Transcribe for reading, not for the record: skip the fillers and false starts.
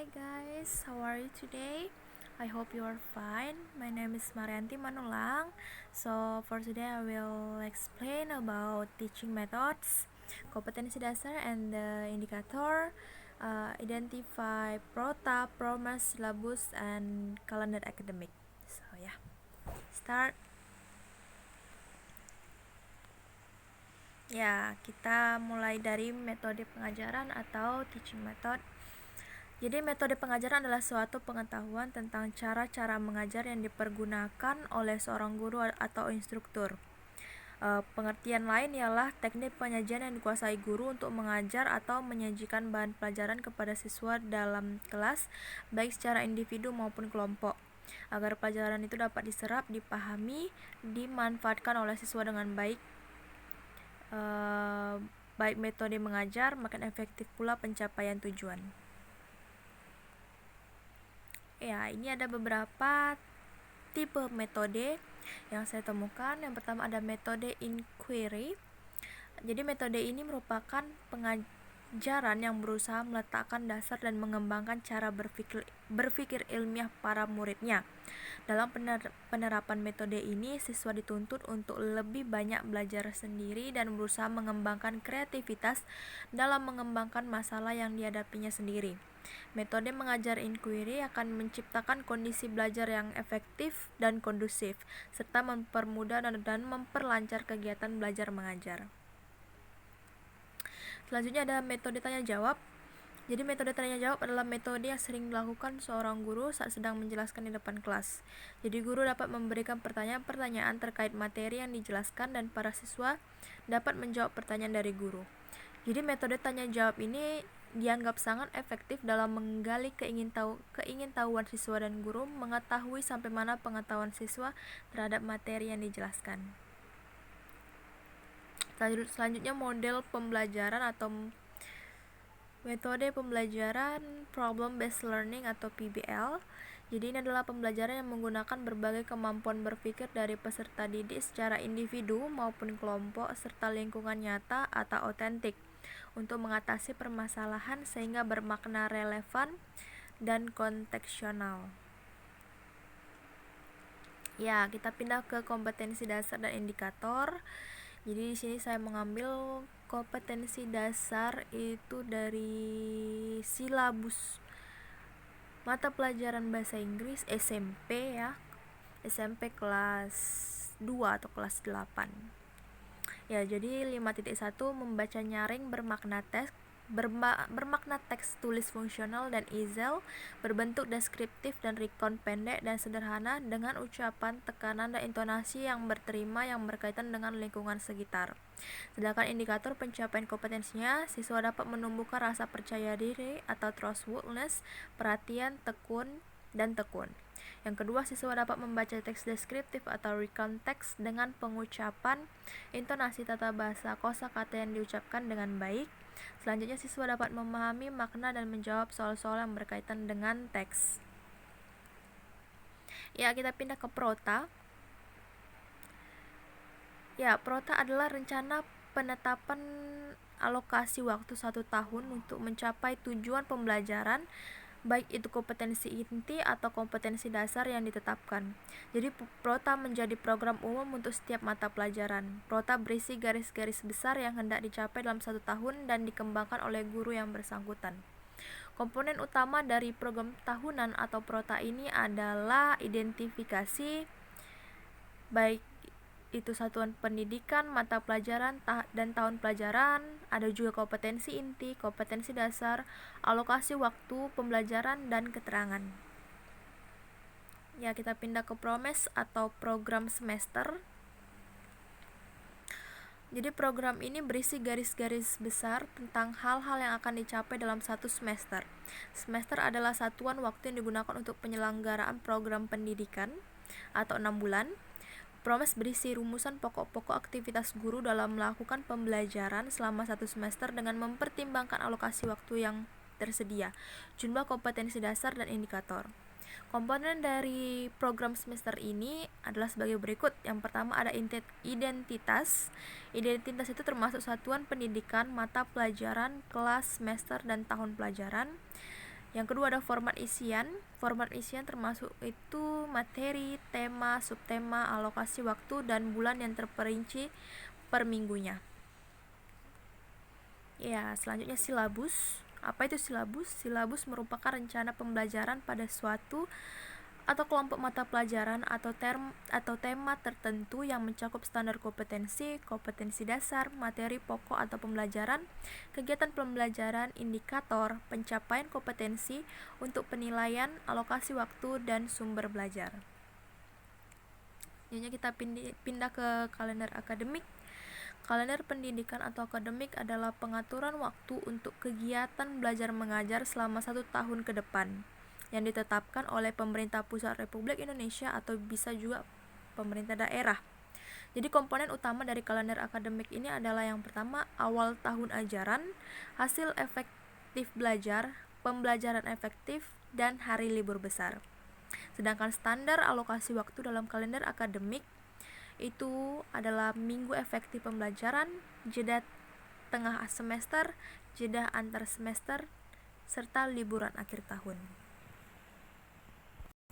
Hi guys, how are you today? I hope you are fine. My name is Marianti Manulang. So for today I will explain about teaching methods, kompetensi dasar and the indicator, identify prota, promise, syllabus, and calendar academic. So yeah, start. Ya, kita mulai dari metode pengajaran atau teaching method. Jadi metode pengajaran adalah suatu pengetahuan tentang cara-cara mengajar yang dipergunakan oleh seorang guru atau instruktur. Pengertian lain ialah teknik penyajian yang dikuasai guru untuk mengajar atau menyajikan bahan pelajaran kepada siswa dalam kelas, baik secara individu maupun kelompok, agar pelajaran itu dapat diserap, dipahami, dimanfaatkan oleh siswa dengan baik. Baik metode mengajar, makin efektif pula pencapaian tujuan. Ya, ini ada beberapa tipe metode yang saya temukan. Yang pertama ada metode inquiry. Jadi metode ini merupakan pengajaran yang berusaha meletakkan dasar dan mengembangkan cara berpikir ilmiah para muridnya. Dalam penerapan metode ini, siswa dituntut untuk lebih banyak belajar sendiri dan berusaha mengembangkan kreativitas dalam mengembangkan masalah yang dihadapinya sendiri. Metode mengajar inquiry akan menciptakan kondisi belajar yang efektif dan kondusif, serta mempermudah dan memperlancar kegiatan belajar mengajar. Selanjutnya ada metode tanya jawab. Jadi metode tanya jawab adalah metode yang sering dilakukan seorang guru saat sedang menjelaskan di depan kelas. Jadi guru dapat memberikan pertanyaan-pertanyaan terkait materi yang dijelaskan dan para siswa dapat menjawab pertanyaan dari guru. Jadi metode tanya jawab ini dianggap sangat efektif dalam menggali keingintahuan siswa dan guru mengetahui sampai mana pengetahuan siswa terhadap materi yang dijelaskan. Selanjutnya model pembelajaran atau metode pembelajaran problem based learning atau PBL. Jadi ini adalah pembelajaran yang menggunakan berbagai kemampuan berpikir dari peserta didik secara individu maupun kelompok serta lingkungan nyata atau otentik untuk mengatasi permasalahan sehingga bermakna relevan dan kontekstual. Ya, kita pindah ke kompetensi dasar dan indikator. Jadi di sini saya mengambil kompetensi dasar itu dari silabus mata pelajaran bahasa Inggris SMP ya. SMP kelas 2 atau kelas 8. Ya, jadi 5.1 membaca nyaring bermakna teks tulis fungsional dan easel, berbentuk deskriptif dan recount pendek dan sederhana dengan ucapan, tekanan, dan intonasi yang berterima yang berkaitan dengan lingkungan sekitar. Sedangkan indikator pencapaian kompetensinya, siswa dapat menumbuhkan rasa percaya diri atau trustworthiness, perhatian, tekun, dan tekun. Yang kedua, siswa dapat membaca teks deskriptif atau recount teks dengan pengucapan, intonasi tata bahasa, kosakata yang diucapkan dengan baik. Selanjutnya, siswa dapat memahami makna dan menjawab soal-soal yang berkaitan dengan teks. Ya, kita pindah ke prota. Ya, prota adalah rencana penetapan alokasi waktu 1 tahun untuk mencapai tujuan pembelajaran, baik itu kompetensi inti atau kompetensi dasar yang ditetapkan. Jadi prota menjadi program umum untuk setiap mata pelajaran. Prota berisi garis-garis besar yang hendak dicapai dalam 1 tahun dan dikembangkan oleh guru yang bersangkutan. Komponen utama dari program tahunan atau prota ini adalah identifikasi, baik itu satuan pendidikan, mata pelajaran, dan tahun pelajaran. Ada juga kompetensi inti, kompetensi dasar, alokasi waktu pembelajaran, dan keterangan. Ya, kita pindah ke promes atau program semester. Jadi program ini berisi garis-garis besar tentang hal-hal yang akan dicapai dalam 1 semester. Semester adalah satuan waktu yang digunakan untuk penyelenggaraan program pendidikan atau 6 bulan. Promes berisi rumusan pokok-pokok aktivitas guru dalam melakukan pembelajaran selama 1 semester dengan mempertimbangkan alokasi waktu yang tersedia, jumlah kompetensi dasar, dan indikator. Komponen dari program semester ini adalah sebagai berikut. Yang pertama ada identitas. Identitas itu termasuk satuan pendidikan, mata pelajaran, kelas, semester, dan tahun pelajaran. Yang kedua ada format isian. Format isian termasuk itu materi, tema, subtema, alokasi waktu, dan bulan yang terperinci per minggunya. Ya, selanjutnya silabus. Apa itu silabus? Silabus merupakan rencana pembelajaran pada suatu atau kelompok mata pelajaran atau tema tertentu yang mencakup standar kompetensi, kompetensi dasar, materi pokok atau pembelajaran, kegiatan pembelajaran, indikator, pencapaian kompetensi untuk penilaian, alokasi waktu, dan sumber belajar. Jadi kita pindah ke kalender akademik. Kalender pendidikan atau akademik adalah pengaturan waktu untuk kegiatan belajar mengajar selama 1 tahun ke depan yang ditetapkan oleh pemerintah pusat Republik Indonesia atau bisa juga pemerintah daerah. Jadi komponen utama dari kalender akademik ini adalah yang pertama awal tahun ajaran, hasil efektif belajar, pembelajaran efektif, dan hari libur besar. Sedangkan standar alokasi waktu dalam kalender akademik itu adalah minggu efektif pembelajaran, jeda tengah semester, jeda antar semester, serta liburan akhir tahun.